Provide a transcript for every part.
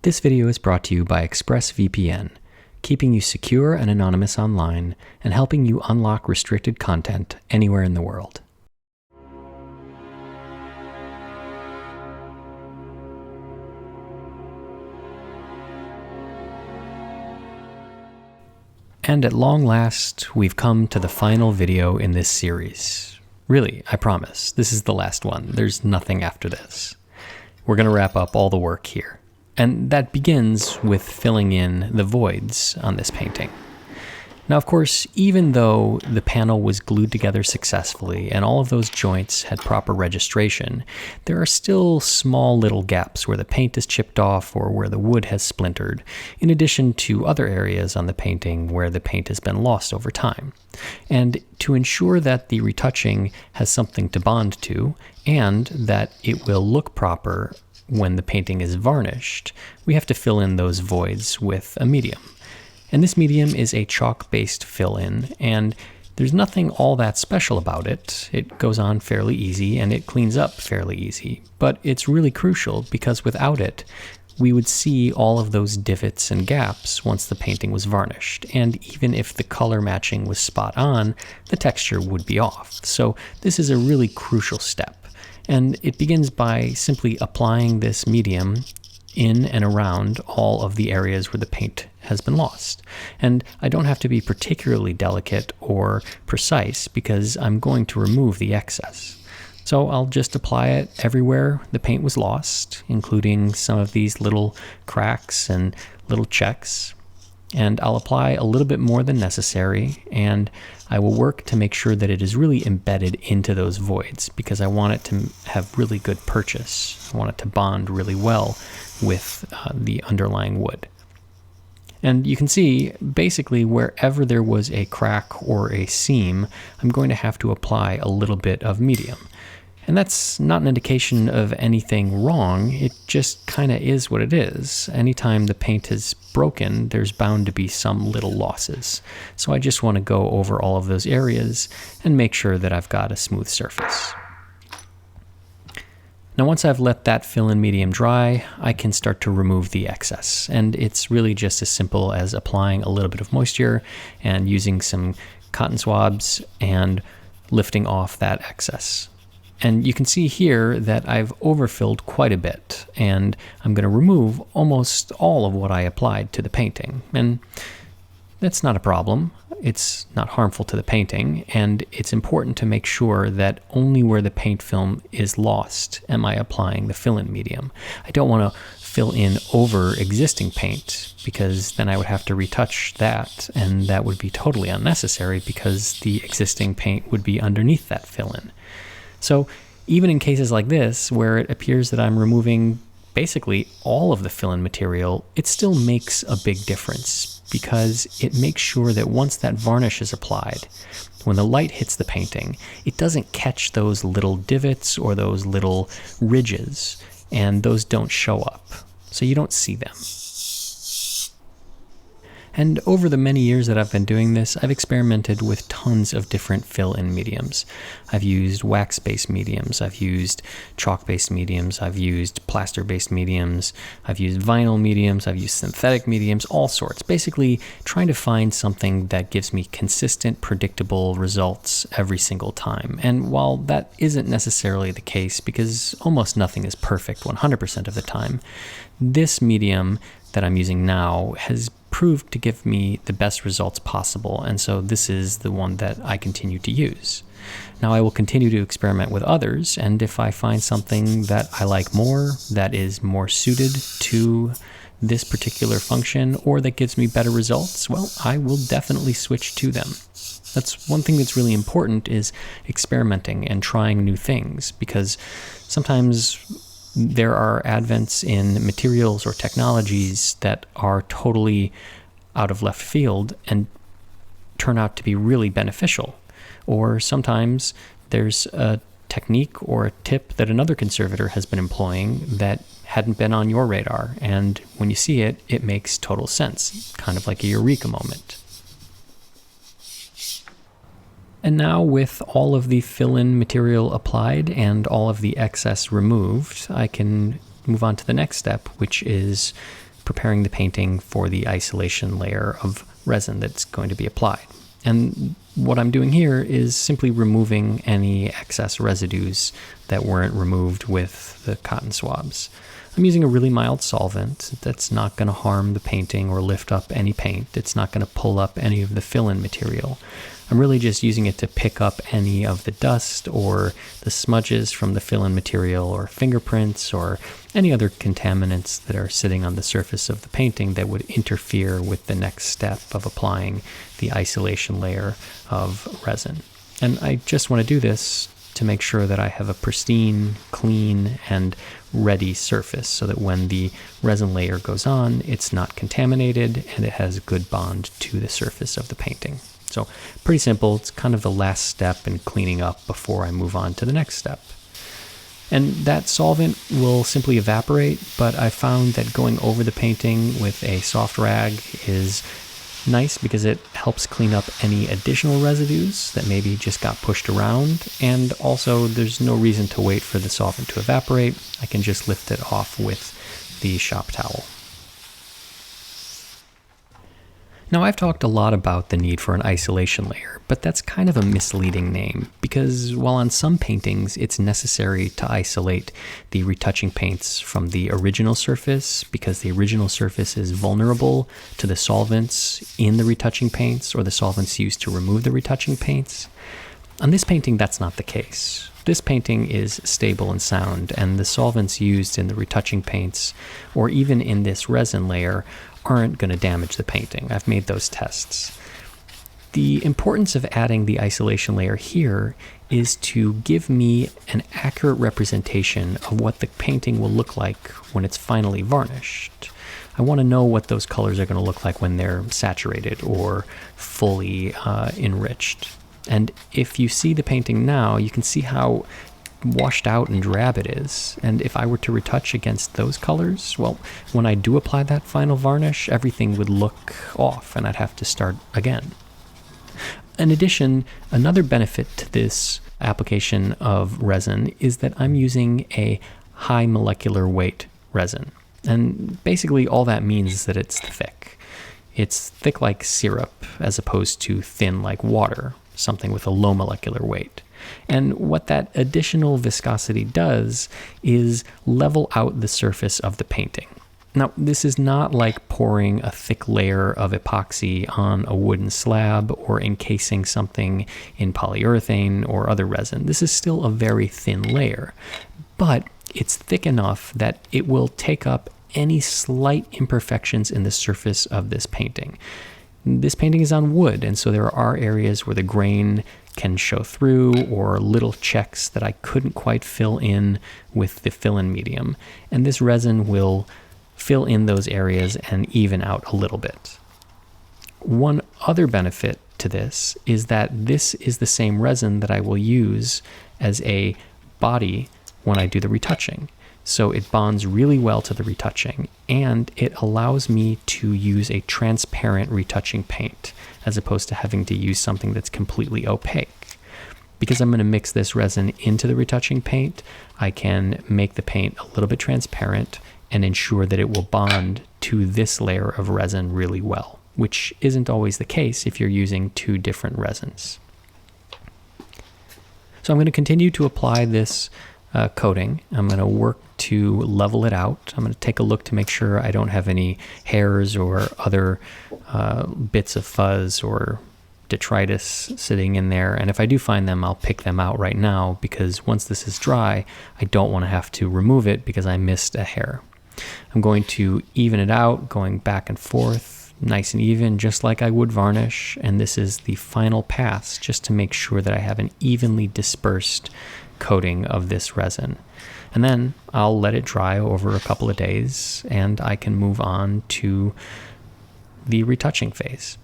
This video is brought to you by ExpressVPN, keeping you secure and anonymous online and helping you unlock restricted content anywhere in the world. And at long last, we've come to the final video in this series. Really, I promise, this is the last one. There's nothing after this. We're going to wrap up all the work here. And that begins with filling in the voids on this painting. Now, of course, even though the panel was glued together successfully and all of those joints had proper registration, there are still small little gaps where the paint is chipped off or where the wood has splintered, in addition to other areas on the painting where the paint has been lost over time. And to ensure that the retouching has something to bond to and that it will look proper when the painting is varnished, we have to fill in those voids with a medium. And this medium is a chalk-based fill-in, and there's nothing all that special about it. It goes on fairly easy, and it cleans up fairly easy. But it's really crucial because without it, we would see all of those divots and gaps once the painting was varnished. And even if the color matching was spot on, the texture would be off. So this is a really crucial step. And it begins by simply applying this medium in and around all of the areas where the paint has been lost. And I don't have to be particularly delicate or precise because I'm going to remove the excess. So I'll just apply it everywhere the paint was lost, including some of these little cracks and little checks. And I'll apply a little bit more than necessary, and I will work to make sure that it is really embedded into those voids because I want it to have really good purchase. I want it to bond really well with the underlying wood. And you can see, basically, wherever there was a crack or a seam, I'm going to have to apply a little bit of medium. And that's not an indication of anything wrong, it just kind of is what it is. Anytime the paint is broken, there's bound to be some little losses. So I just want to go over all of those areas and make sure that I've got a smooth surface. Now once I've let that fill-in medium dry, I can start to remove the excess. And it's really just as simple as applying a little bit of moisture and using some cotton swabs and lifting off that excess. And you can see here that I've overfilled quite a bit, and I'm going to remove almost all of what I applied to the painting. And that's not a problem. It's not harmful to the painting, and it's important to make sure that only where the paint film is lost am I applying the fill-in medium. I don't want to fill in over existing paint because then I would have to retouch that, and that would be totally unnecessary because the existing paint would be underneath that fill-in. So even in cases like this, where it appears that I'm removing basically all of the fill-in material, it still makes a big difference because it makes sure that once that varnish is applied, when the light hits the painting, it doesn't catch those little divots or those little ridges, and those don't show up, so you don't see them. And over the many years that I've been doing this, I've experimented with tons of different fill-in mediums. I've used wax-based mediums, I've used chalk-based mediums, I've used plaster-based mediums, I've used vinyl mediums, I've used synthetic mediums, all sorts. Basically, trying to find something that gives me consistent, predictable results every single time. And while that isn't necessarily the case, because almost nothing is perfect 100% of the time, this medium that I'm using now has proved to give me the best results possible, and so this is the one that I continue to use. Now I will continue to experiment with others, and if I find something that I like more, that is more suited to this particular function, or that gives me better results, well, I will definitely switch to them. That's one thing that's really important, is experimenting and trying new things, because sometimes there are advents in materials or technologies that are totally out of left field and turn out to be really beneficial. Or sometimes there's a technique or a tip that another conservator has been employing that hadn't been on your radar, and when you see it, it makes total sense, kind of like a eureka moment. And now with all of the fill-in material applied and all of the excess removed, I can move on to the next step, which is preparing the painting for the isolation layer of resin that's going to be applied. And what I'm doing here is simply removing any excess residues that weren't removed with the cotton swabs. I'm using a really mild solvent that's not going to harm the painting or lift up any paint. It's not going to pull up any of the fill-in material. I'm really just using it to pick up any of the dust or the smudges from the fill-in material or fingerprints or any other contaminants that are sitting on the surface of the painting that would interfere with the next step of applying the isolation layer of resin. And I just want to do this to make sure that I have a pristine, clean, and ready surface so that when the resin layer goes on, it's not contaminated and it has a good bond to the surface of the painting. So pretty simple. It's kind of the last step in cleaning up before I move on to the next step. And that solvent will simply evaporate, but I found that going over the painting with a soft rag is nice because it helps clean up any additional residues that maybe just got pushed around. And also there's no reason to wait for the solvent to evaporate. I can just lift it off with the shop towel. Now, I've talked a lot about the need for an isolation layer, but that's kind of a misleading name because while on some paintings it's necessary to isolate the retouching paints from the original surface because the original surface is vulnerable to the solvents in the retouching paints or the solvents used to remove the retouching paints, on this painting that's not the case. This painting is stable and sound, and the solvents used in the retouching paints or even in this resin layer aren't going to damage the painting. I've made those tests. The importance of adding the isolation layer here is to give me an accurate representation of what the painting will look like when it's finally varnished. I want to know what those colors are going to look like when they're saturated or fully enriched. And if you see the painting now, you can see how washed out and drab it is. And if I were to retouch against those colors, well, when I do apply that final varnish, everything would look off and I'd have to start again. In addition, another benefit to this application of resin is that I'm using a high molecular weight resin. And basically all that means is that it's thick. It's thick like syrup as opposed to thin like water, something with a low molecular weight. And what that additional viscosity does is level out the surface of the painting. Now, this is not like pouring a thick layer of epoxy on a wooden slab or encasing something in polyurethane or other resin. This is still a very thin layer, but it's thick enough that it will take up any slight imperfections in the surface of this painting. This painting is on wood, and so there are areas where the grain can show through or little checks that I couldn't quite fill in with the fill-in medium. And this resin will fill in those areas and even out a little bit. One other benefit to this is that this is the same resin that I will use as a body when I do the retouching. So it bonds really well to the retouching, and it allows me to use a transparent retouching paint as opposed to having to use something that's completely opaque. Because I'm going to mix this resin into the retouching paint, I can make the paint a little bit transparent and ensure that it will bond to this layer of resin really well, which isn't always the case if you're using two different resins. So I'm going to continue to apply this coating. I'm going to work to level it out. I'm going to take a look to make sure I don't have any hairs or other bits of fuzz or detritus sitting in there. And if I do find them, I'll pick them out right now because once this is dry, I don't want to have to remove it because I missed a hair. I'm going to even it out, going back and forth, nice and even, just like I would varnish. And this is the final pass just to make sure that I have an evenly dispersed coating of this resin. And then I'll let it dry over a couple of days and I can move on to the retouching phase.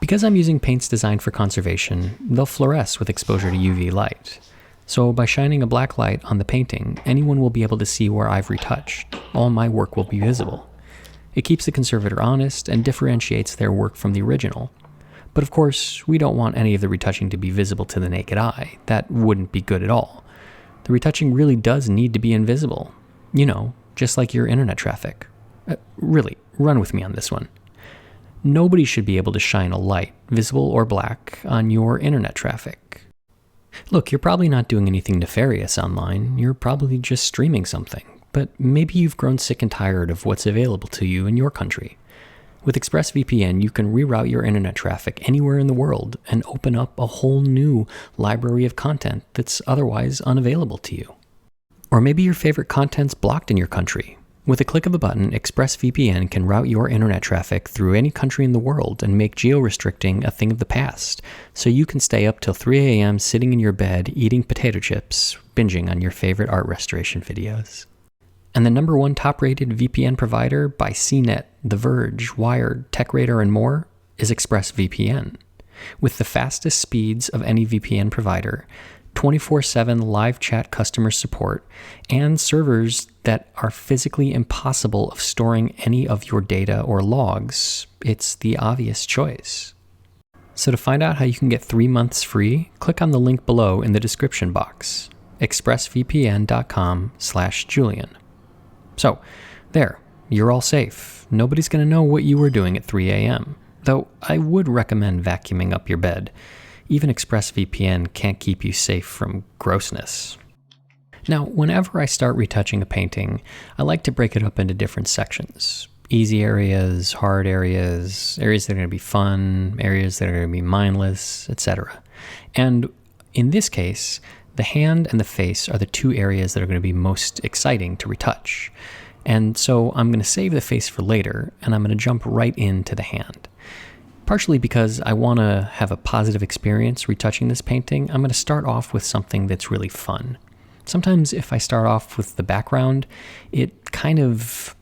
Because I'm using paints designed for conservation, they'll fluoresce with exposure to UV light. So by shining a black light on the painting, anyone will be able to see where I've retouched. All my work will be visible. It keeps the conservator honest and differentiates their work from the original. But of course, we don't want any of the retouching to be visible to the naked eye. That wouldn't be good at all. The retouching really does need to be invisible. You know, just like your internet traffic. Really, run with me on this one. Nobody should be able to shine a light, visible or black, on your internet traffic. Look, you're probably not doing anything nefarious online. You're probably just streaming something. But maybe you've grown sick and tired of what's available to you in your country. With ExpressVPN, you can reroute your internet traffic anywhere in the world and open up a whole new library of content that's otherwise unavailable to you. Or maybe your favorite content's blocked in your country. With a click of a button, ExpressVPN can route your internet traffic through any country in the world and make geo-restricting a thing of the past, so you can stay up till 3 a.m. sitting in your bed eating potato chips, binging on your favorite art restoration videos. And the number one top-rated VPN provider by CNET, The Verge, Wired, TechRadar, and more is ExpressVPN. With the fastest speeds of any VPN provider, 24/7 live chat customer support, and servers that are physically impossible of storing any of your data or logs, it's the obvious choice. So to find out how you can get 3 months free, click on the link below in the description box, expressvpn.com/Julian. So, there, you're all safe. Nobody's going to know what you were doing at 3 a.m. Though I would recommend vacuuming up your bed. Even ExpressVPN can't keep you safe from grossness. Now, whenever I start retouching a painting, I like to break it up into different sections. Easy areas, hard areas, areas that are going to be fun, areas that are going to be mindless, etc. And in this case, the hand and the face are the two areas that are going to be most exciting to retouch. And so I'm going to save the face for later, and I'm going to jump right into the hand. Partially because I want to have a positive experience retouching this painting, I'm going to start off with something that's really fun. Sometimes if I start off with the background, it kind of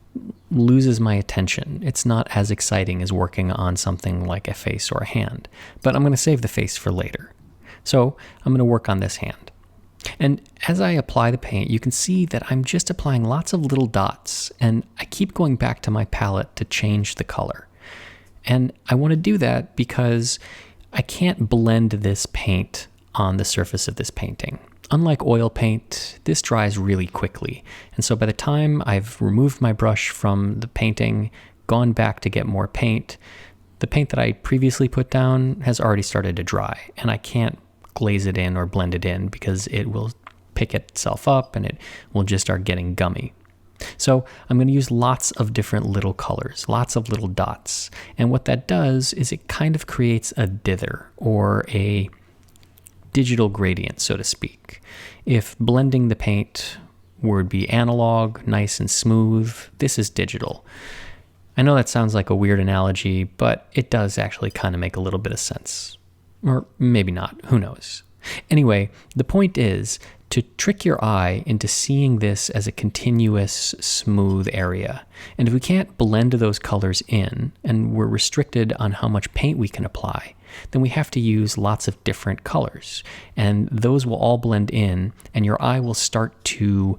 loses my attention. It's not as exciting as working on something like a face or a hand, but I'm going to save the face for later. So I'm going to work on this hand. And as I apply the paint, you can see that I'm just applying lots of little dots, and I keep going back to my palette to change the color. And I want to do that because I can't blend this paint on the surface of this painting. Unlike oil paint, this dries really quickly. And so by the time I've removed my brush from the painting, gone back to get more paint, the paint that I previously put down has already started to dry, and I can't glaze it in or blend it in because it will pick itself up and it will just start getting gummy. So I'm going to use lots of different little colors, lots of little dots. And what that does is it kind of creates a dither or a digital gradient, so to speak. If blending the paint would be analog, nice and smooth, this is digital. I know that sounds like a weird analogy, but it does actually kind of make a little bit of sense. Or maybe not, who knows. Anyway, the point is to trick your eye into seeing this as a continuous, smooth area. And if we can't blend those colors in, and we're restricted on how much paint we can apply, then we have to use lots of different colors. And those will all blend in, and your eye will start to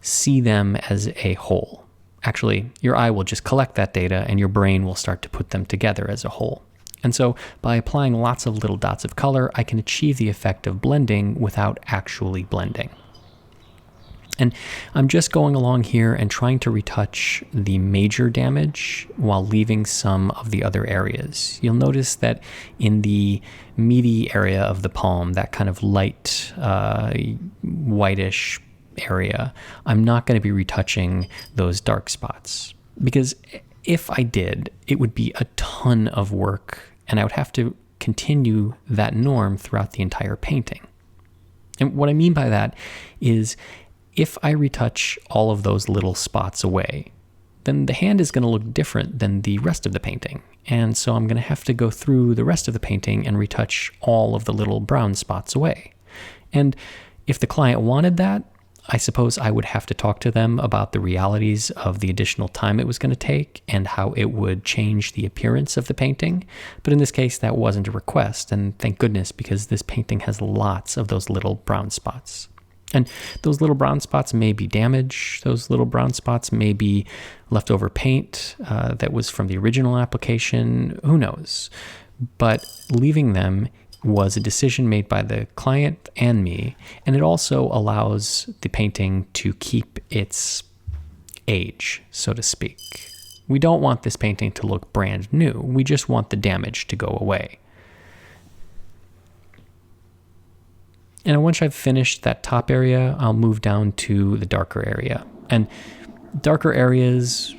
see them as a whole. Actually, your eye will just collect that data, and your brain will start to put them together as a whole. And so by applying lots of little dots of color, I can achieve the effect of blending without actually blending. And I'm just going along here and trying to retouch the major damage while leaving some of the other areas. You'll notice that in the meaty area of the palm, that kind of light whitish area, I'm not going to be retouching those dark spots. Because if I did, it would be a ton of work, and I would have to continue that norm throughout the entire painting. And what I mean by that is if I retouch all of those little spots away, then the hand is going to look different than the rest of the painting. And so I'm going to have to go through the rest of the painting and retouch all of the little brown spots away. And if the client wanted that, I suppose I would have to talk to them about the realities of the additional time it was going to take and how it would change the appearance of the painting. But in this case, that wasn't a request, and thank goodness, because this painting has lots of those little brown spots. And those little brown spots may be damage. Those little brown spots may be leftover paint that was from the original application. Who knows? But leaving them was a decision made by the client and me, and it also allows the painting to keep its age, so to speak. We don't want this painting to look brand new. We just want the damage to go away. And once I've finished that top area, I'll move down to the darker area. And darker areas,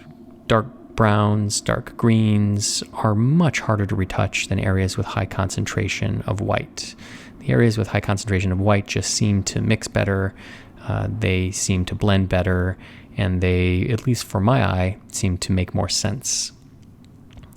dark browns, dark greens, are much harder to retouch than areas with high concentration of white. The areas with high concentration of white just seem to mix better, they seem to blend better, and they, at least for my eye, seem to make more sense.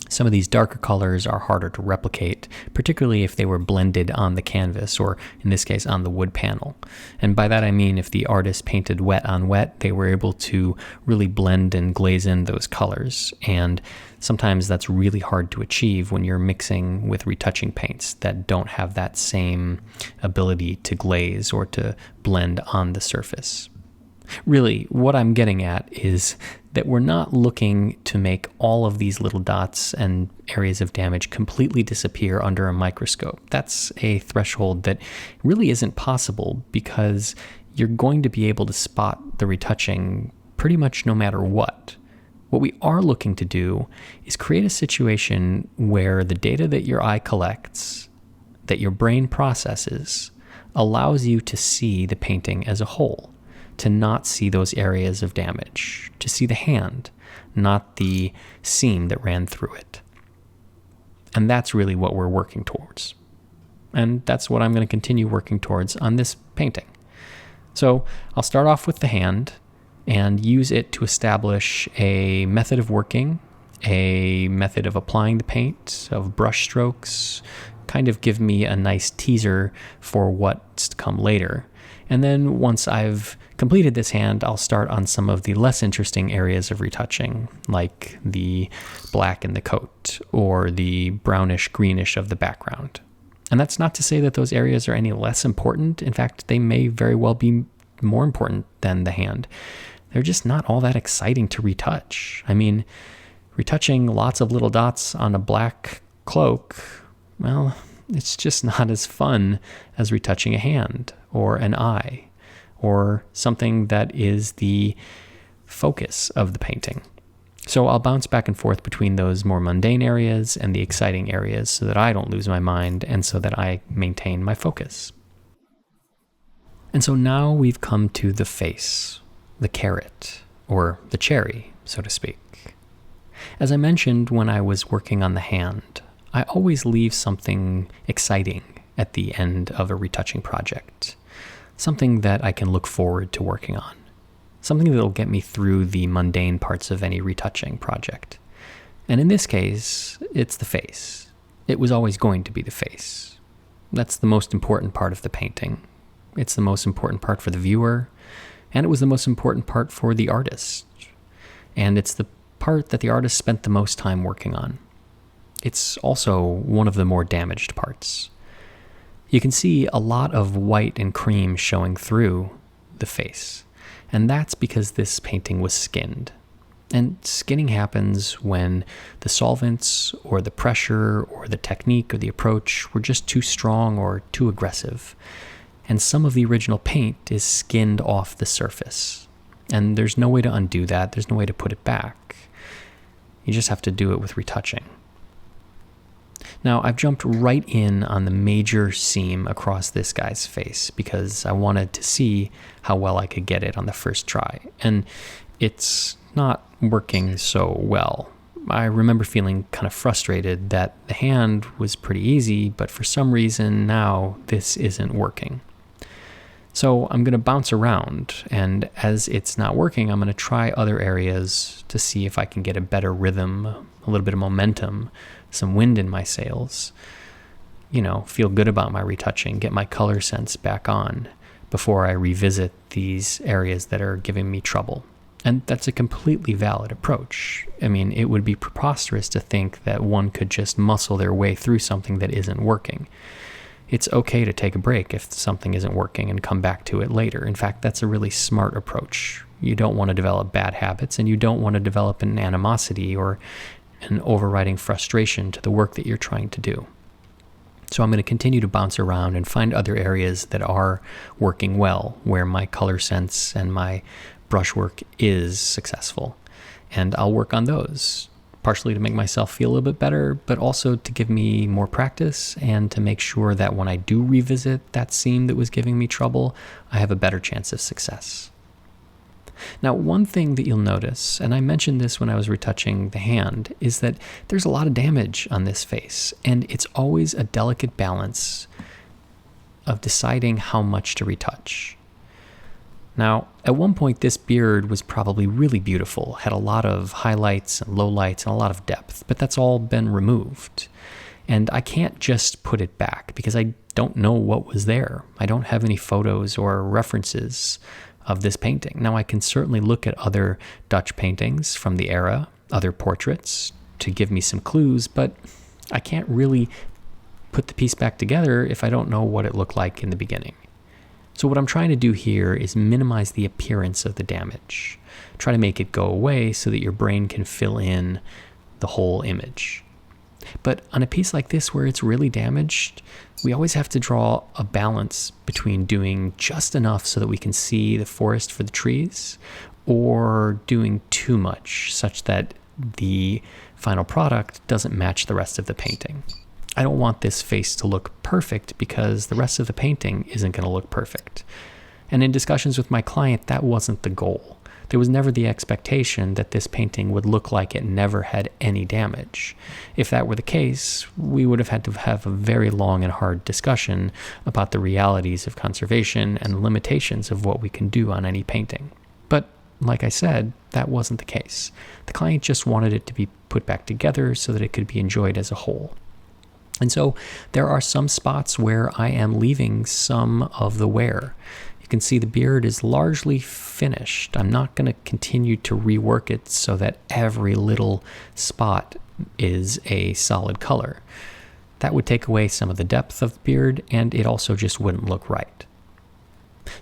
Some of these darker colors are harder to replicate, particularly if they were blended on the canvas, or in this case on the wood panel. And by that I mean if the artist painted wet on wet, they were able to really blend and glaze in those colors. And sometimes that's really hard to achieve when you're mixing with retouching paints that don't have that same ability to glaze or to blend on the surface. Really, what I'm getting at is that we're not looking to make all of these little dots and areas of damage completely disappear under a microscope. That's a threshold that really isn't possible because you're going to be able to spot the retouching pretty much no matter what. What we are looking to do is create a situation where the data that your eye collects, that your brain processes, allows you to see the painting as a whole. To not see those areas of damage, to see the hand, not the seam that ran through it. And that's really what we're working towards. And that's what I'm going to continue working towards on this painting. So I'll start off with the hand and use it to establish a method of working, a method of applying the paint, of brush strokes, kind of give me a nice teaser for what's to come later. And then once I've completed this hand, I'll start on some of the less interesting areas of retouching, like the black in the coat or the brownish greenish of the background. And that's not to say that those areas are any less important. In fact, they may very well be more important than the hand. They're just not all that exciting to retouch. I mean, retouching lots of little dots on a black cloak, well, it's just not as fun as retouching a hand or an eye or something that is the focus of the painting. So I'll bounce back and forth between those more mundane areas and the exciting areas so that I don't lose my mind and so that I maintain my focus. And so now we've come to the face, the carrot, or the cherry, so to speak. As I mentioned when I was working on the hand, I always leave something exciting at the end of a retouching project, something that I can look forward to working on, something that'll get me through the mundane parts of any retouching project. And in this case, it's the face. It was always going to be the face. That's the most important part of the painting. It's the most important part for the viewer, and it was the most important part for the artist. And it's the part that the artist spent the most time working on. It's also one of the more damaged parts. You can see a lot of white and cream showing through the face, and that's because this painting was skinned. And skinning happens when the solvents or the pressure or the technique or the approach were just too strong or too aggressive. And some of the original paint is skinned off the surface. And there's no way to undo that. There's no way to put it back. You just have to do it with retouching. Now, I've jumped right in on the major seam across this guy's face because I wanted to see how well I could get it on the first try. And it's not working so well. I remember feeling kind of frustrated that the hand was pretty easy, but for some reason now this isn't working. So I'm going to bounce around, and as it's not working, I'm going to try other areas to see if I can get a better rhythm, a little bit of momentum, some wind in my sails, feel good about my retouching, get my color sense back on before I revisit these areas that are giving me trouble. And that's a completely valid approach. I mean, it would be preposterous to think that one could just muscle their way through something that isn't working. It's okay to take a break if something isn't working and come back to it later. In fact, that's a really smart approach. You don't want to develop bad habits, and you don't want to develop an animosity or an overriding frustration to the work that you're trying to do. So I'm going to continue to bounce around and find other areas that are working well, where my color sense and my brushwork is successful. And I'll work on those, partially to make myself feel a little bit better, but also to give me more practice and to make sure that when I do revisit that seam that was giving me trouble, I have a better chance of success. Now, one thing that you'll notice, and I mentioned this when I was retouching the hand, is that there's a lot of damage on this face, and it's always a delicate balance of deciding how much to retouch. Now, at one point, this beard was probably really beautiful, had a lot of highlights and lowlights and a lot of depth, but that's all been removed. And I can't just put it back because I don't know what was there. I don't have any photos or references of this painting. Now, I can certainly look at other Dutch paintings from the era, other portraits, to give me some clues, but I can't really put the piece back together if I don't know what it looked like in the beginning. So what I'm trying to do here is minimize the appearance of the damage. Try to make it go away so that your brain can fill in the whole image. But on a piece like this where it's really damaged, we always have to draw a balance between doing just enough so that we can see the forest for the trees, or doing too much such that the final product doesn't match the rest of the painting. I don't want this face to look perfect because the rest of the painting isn't going to look perfect. And in discussions with my client, that wasn't the goal. There was never the expectation that this painting would look like it never had any damage. If that were the case, we would have had to have a very long and hard discussion about the realities of conservation and the limitations of what we can do on any painting. But like I said, that wasn't the case. The client just wanted it to be put back together so that it could be enjoyed as a whole. And so there are some spots where I am leaving some of the wear. You can see the beard is largely finished. I'm not going to continue to rework it so that every little spot is a solid color. That would take away some of the depth of the beard, and it also just wouldn't look right.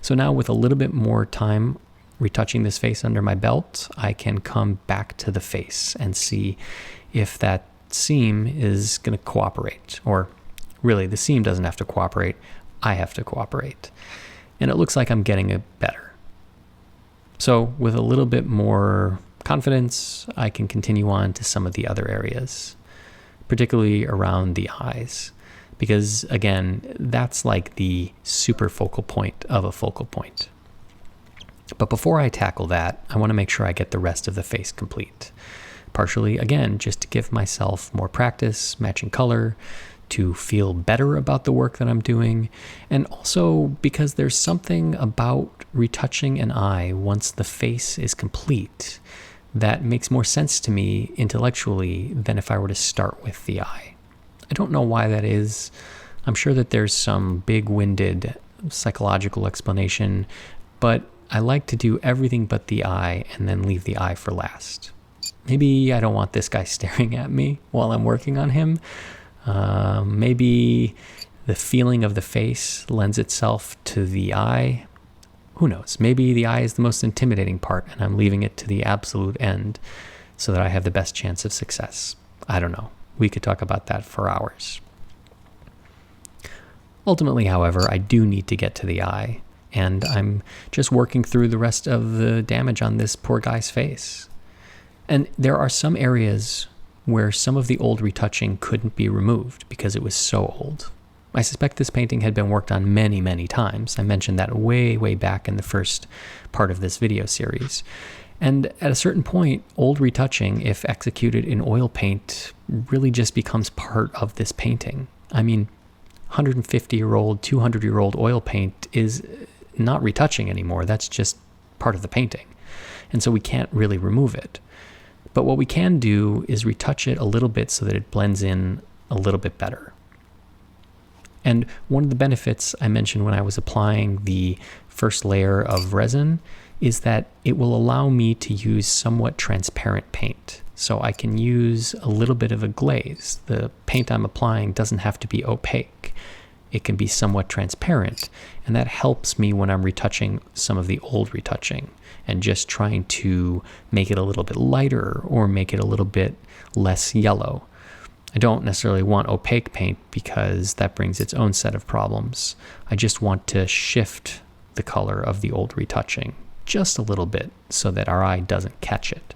So now with a little bit more time retouching this face under my belt, I can come back to the face and see if that seam is going to cooperate. Or really, the seam doesn't have to cooperate. I have to cooperate. And it looks like I'm getting it better. So with a little bit more confidence, I can continue on to some of the other areas, particularly around the eyes, because again, that's like the super focal point of a focal point. But before I tackle that, I want to make sure I get the rest of the face complete. Partially, again, just to give myself more practice, matching color, to feel better about the work that I'm doing, and also because there's something about retouching an eye once the face is complete that makes more sense to me intellectually than if I were to start with the eye. I don't know why that is. I'm sure that there's some big-winded psychological explanation, but I like to do everything but the eye and then leave the eye for last. Maybe I don't want this guy staring at me while I'm working on him. Maybe the feeling of the face lends itself to the eye. Who knows? Maybe the eye is the most intimidating part and I'm leaving it to the absolute end so that I have the best chance of success. I don't know. We could talk about that for hours. Ultimately, however, I do need to get to the eye, and I'm just working through the rest of the damage on this poor guy's face. And there are some areas where some of the old retouching couldn't be removed because it was so old. I suspect this painting had been worked on many, many times. I mentioned that way, way back in the first part of this video series. And at a certain point, old retouching, if executed in oil paint, really just becomes part of this painting. I mean, 150-year-old, 200-year-old oil paint is not retouching anymore. That's just part of the painting. And so we can't really remove it. But what we can do is retouch it a little bit so that it blends in a little bit better. And one of the benefits I mentioned when I was applying the first layer of resin is that it will allow me to use somewhat transparent paint. So I can use a little bit of a glaze. The paint I'm applying doesn't have to be opaque. It can be somewhat transparent, and that helps me when I'm retouching some of the old retouching and just trying to make it a little bit lighter or make it a little bit less yellow. I don't necessarily want opaque paint because that brings its own set of problems. I just want to shift the color of the old retouching just a little bit so that our eye doesn't catch it.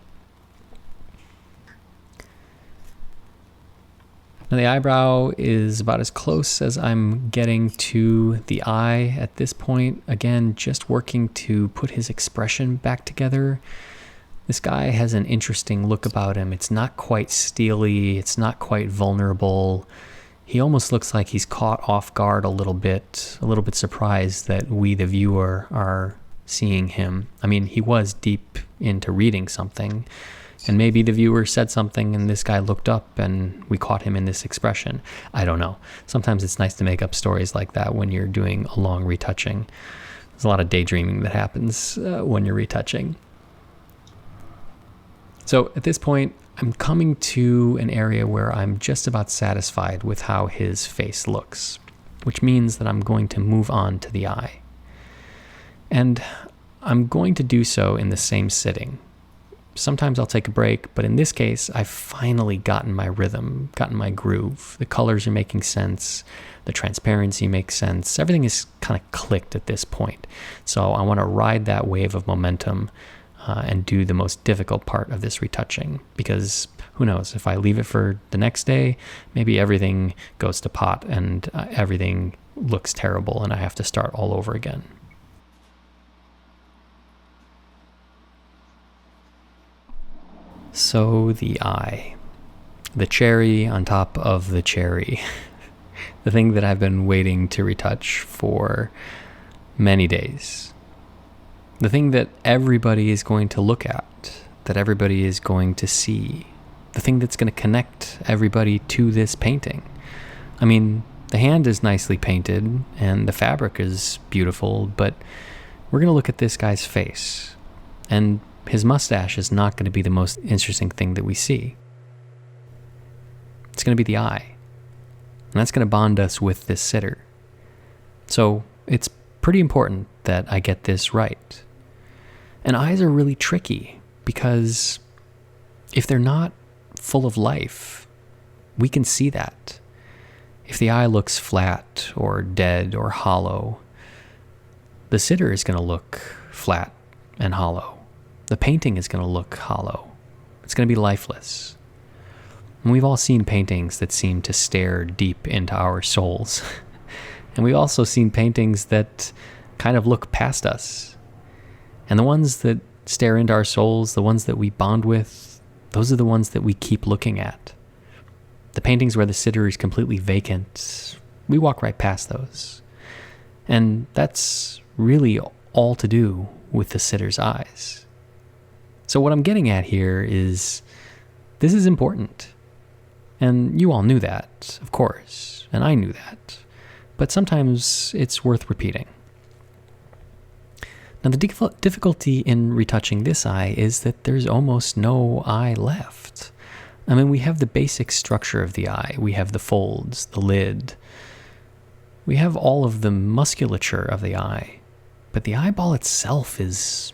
Now the eyebrow is about as close as I'm getting to the eye at this point. Again, just working to put his expression back together. This guy has an interesting look about him. It's not quite steely. It's not quite vulnerable. He almost looks like he's caught off guard a little bit surprised that we, the viewer, are seeing him. I mean, he was deep into reading something, and maybe the viewer said something and this guy looked up and we caught him in this expression. I don't know. Sometimes it's nice to make up stories like that when you're doing a long retouching. There's a lot of daydreaming that happens when you're retouching. So at this point, I'm coming to an area where I'm just about satisfied with how his face looks, which means that I'm going to move on to the eye. And I'm going to do so in the same sitting. Sometimes I'll take a break, but in this case, I've finally gotten my rhythm, gotten my groove. The colors are making sense. The transparency makes sense. Everything is kind of clicked at this point. So I want to ride that wave of momentum and do the most difficult part of this retouching, because who knows, if I leave it for the next day, maybe everything goes to pot and everything looks terrible and I have to start all over again. So the eye, the cherry on top of the cherry, the thing that I've been waiting to retouch for many days. The thing that everybody is going to look at, that everybody is going to see, the thing that's going to connect everybody to this painting. I mean, the hand is nicely painted and the fabric is beautiful, but we're going to look at this guy's face, and his mustache is not going to be the most interesting thing that we see. It's going to be the eye, and that's going to bond us with this sitter. So it's pretty important that I get this right. And eyes are really tricky because if they're not full of life, we can see that. If the eye looks flat or dead or hollow, the sitter is going to look flat and hollow. The painting is going to look hollow. It's going to be lifeless. And we've all seen paintings that seem to stare deep into our souls. And we've also seen paintings that kind of look past us. And the ones that stare into our souls, the ones that we bond with, those are the ones that we keep looking at. The paintings where the sitter is completely vacant, we walk right past those. And that's really all to do with the sitter's eyes. So what I'm getting at here is, this is important. And you all knew that, of course, and I knew that. But sometimes it's worth repeating. Now the difficulty in retouching this eye is that there's almost no eye left. I mean, we have the basic structure of the eye. We have the folds, the lid. We have all of the musculature of the eye. But the eyeball itself is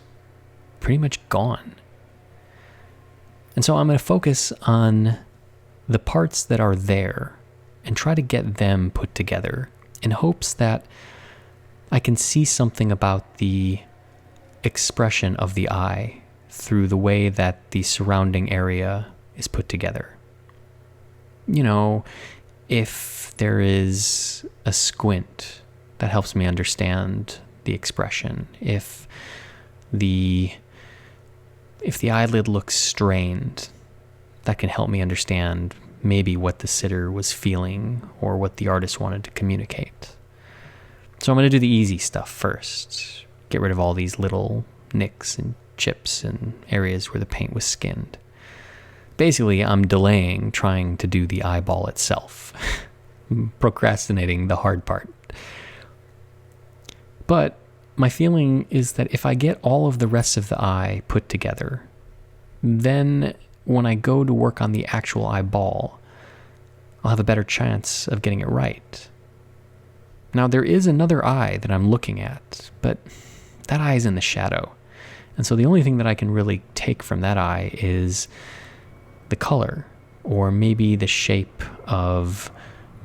pretty much gone. And so I'm going to focus on the parts that are there and try to get them put together in hopes that I can see something about the expression of the eye through the way that the surrounding area is put together. You know, if there is a squint, that helps me understand the expression. If the eyelid looks strained, that can help me understand maybe what the sitter was feeling or what the artist wanted to communicate. So I'm going to do the easy stuff first. Get rid of all these little nicks and chips and areas where the paint was skinned. Basically, I'm delaying trying to do the eyeball itself. Procrastinating the hard part. But my feeling is that if I get all of the rest of the eye put together, then when I go to work on the actual eyeball, I'll have a better chance of getting it right. Now, there is another eye that I'm looking at, but that eye is in the shadow. And so the only thing that I can really take from that eye is the color, or maybe the shape of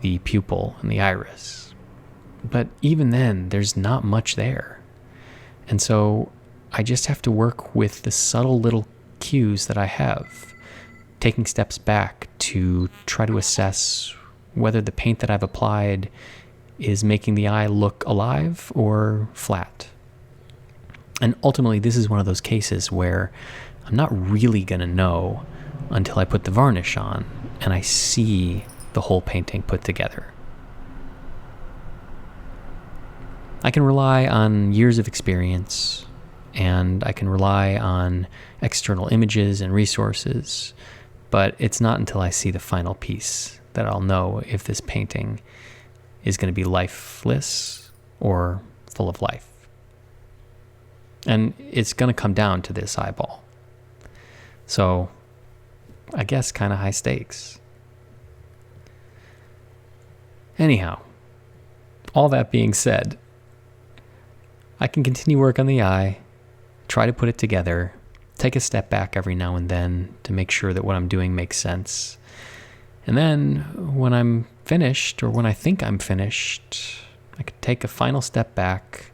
the pupil and the iris. But even then, there's not much there. And so I just have to work with the subtle little cues that I have, taking steps back to try to assess whether the paint that I've applied is making the eye look alive or flat. And ultimately, this is one of those cases where I'm not really going to know until I put the varnish on and I see the whole painting put together. I can rely on years of experience, and I can rely on external images and resources, but it's not until I see the final piece that I'll know if this painting is going to be lifeless or full of life. And it's going to come down to this eyeball. So, I guess kind of high stakes. Anyhow, all that being said, I can continue work on the eye, try to put it together, take a step back every now and then to make sure that what I'm doing makes sense. And then when I'm finished, or when I think I'm finished, I could take a final step back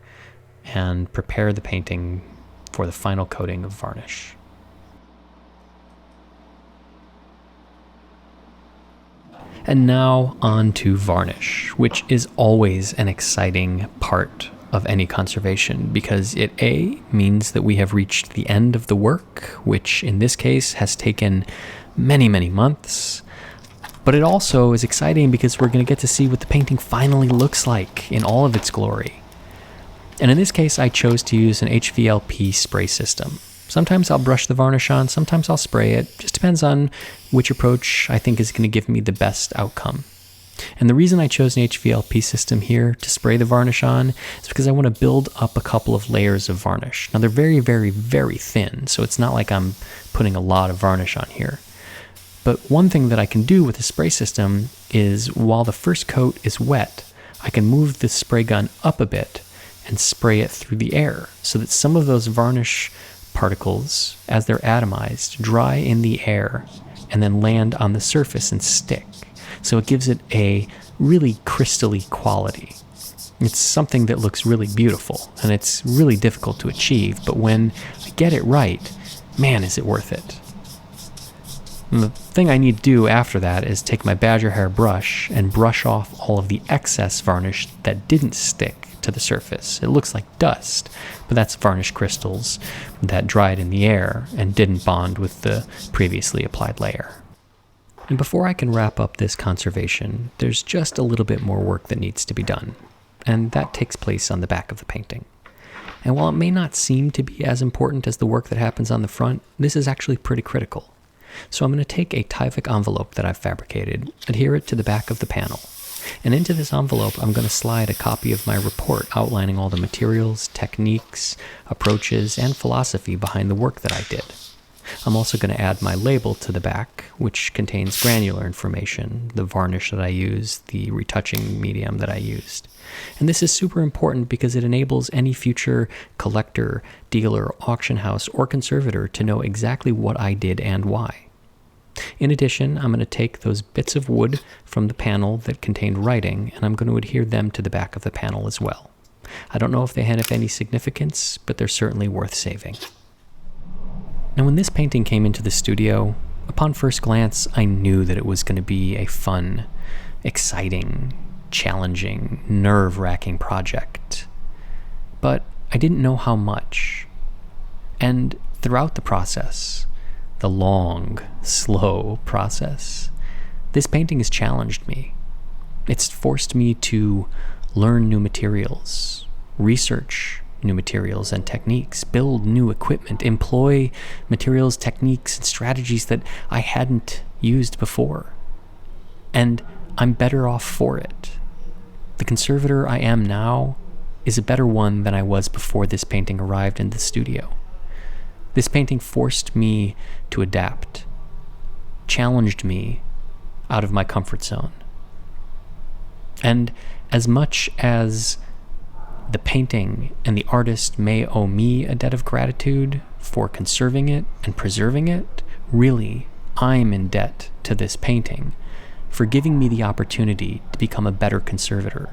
and prepare the painting for the final coating of varnish. And now on to varnish, which is always an exciting part of any conservation, because it A, means that we have reached the end of the work, which in this case has taken many, many months. But it also is exciting because we're going to get to see what the painting finally looks like in all of its glory. And in this case, I chose to use an HVLP spray system. Sometimes I'll brush the varnish on, sometimes I'll spray it. Just depends on which approach I think is going to give me the best outcome. And the reason I chose an HVLP system here to spray the varnish on is because I want to build up a couple of layers of varnish. Now they're very, very, very thin, so it's not like I'm putting a lot of varnish on here. But one thing that I can do with the spray system is, while the first coat is wet, I can move the spray gun up a bit and spray it through the air so that some of those varnish particles, as they're atomized, dry in the air and then land on the surface and stick. So it gives it a really crystally quality. It's something that looks really beautiful, and it's really difficult to achieve, but when I get it right, man, is it worth it. And the thing I need to do after that is take my badger hair brush and brush off all of the excess varnish that didn't stick to the surface. It looks like dust, but that's varnish crystals that dried in the air and didn't bond with the previously applied layer. And before I can wrap up this conservation, there's just a little bit more work that needs to be done, and that takes place on the back of the painting. And while it may not seem to be as important as the work that happens on the front, this is actually pretty critical. So I'm going to take a Tyvek envelope that I've fabricated, adhere it to the back of the panel, and into this envelope I'm going to slide a copy of my report outlining all the materials, techniques, approaches, and philosophy behind the work that I did. I'm also going to add my label to the back, which contains granular information, the varnish that I used, the retouching medium that I used. And this is super important because it enables any future collector, dealer, auction house, or conservator to know exactly what I did and why. In addition, I'm going to take those bits of wood from the panel that contained writing, and I'm going to adhere them to the back of the panel as well. I don't know if they have any significance, but they're certainly worth saving. Now, when this painting came into the studio, upon first glance, I knew that it was going to be a fun, exciting, challenging, nerve-wracking project. But I didn't know how much. And throughout the process, the long, slow process, this painting has challenged me. It's forced me to learn new materials, research new materials and techniques, build new equipment, employ materials, techniques, and strategies that I hadn't used before. And I'm better off for it. The conservator I am now is a better one than I was before this painting arrived in the studio. This painting forced me to adapt, challenged me out of my comfort zone. And as much as the painting and the artist may owe me a debt of gratitude for conserving it and preserving it, really, I'm in debt to this painting, for giving me the opportunity to become a better conservator,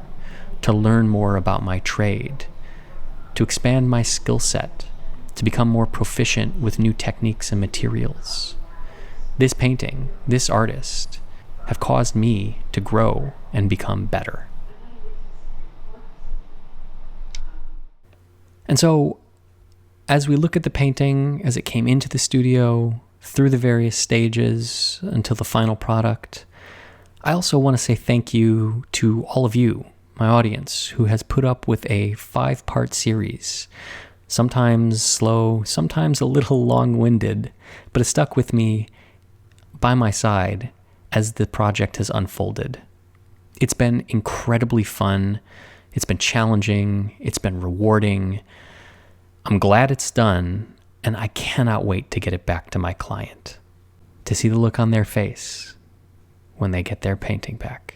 to learn more about my trade, to expand my skill set, to become more proficient with new techniques and materials. This painting, this artist, have caused me to grow and become better. And so, as we look at the painting, as it came into the studio, through the various stages until the final product, I also want to say thank you to all of you, my audience, who has put up with a 5-part series. Sometimes slow, sometimes a little long-winded, but has stuck with me by my side as the project has unfolded. It's been incredibly fun. It's been challenging. It's been rewarding. I'm glad it's done, and I cannot wait to get it back to my client, to see the look on their face when they get their painting back.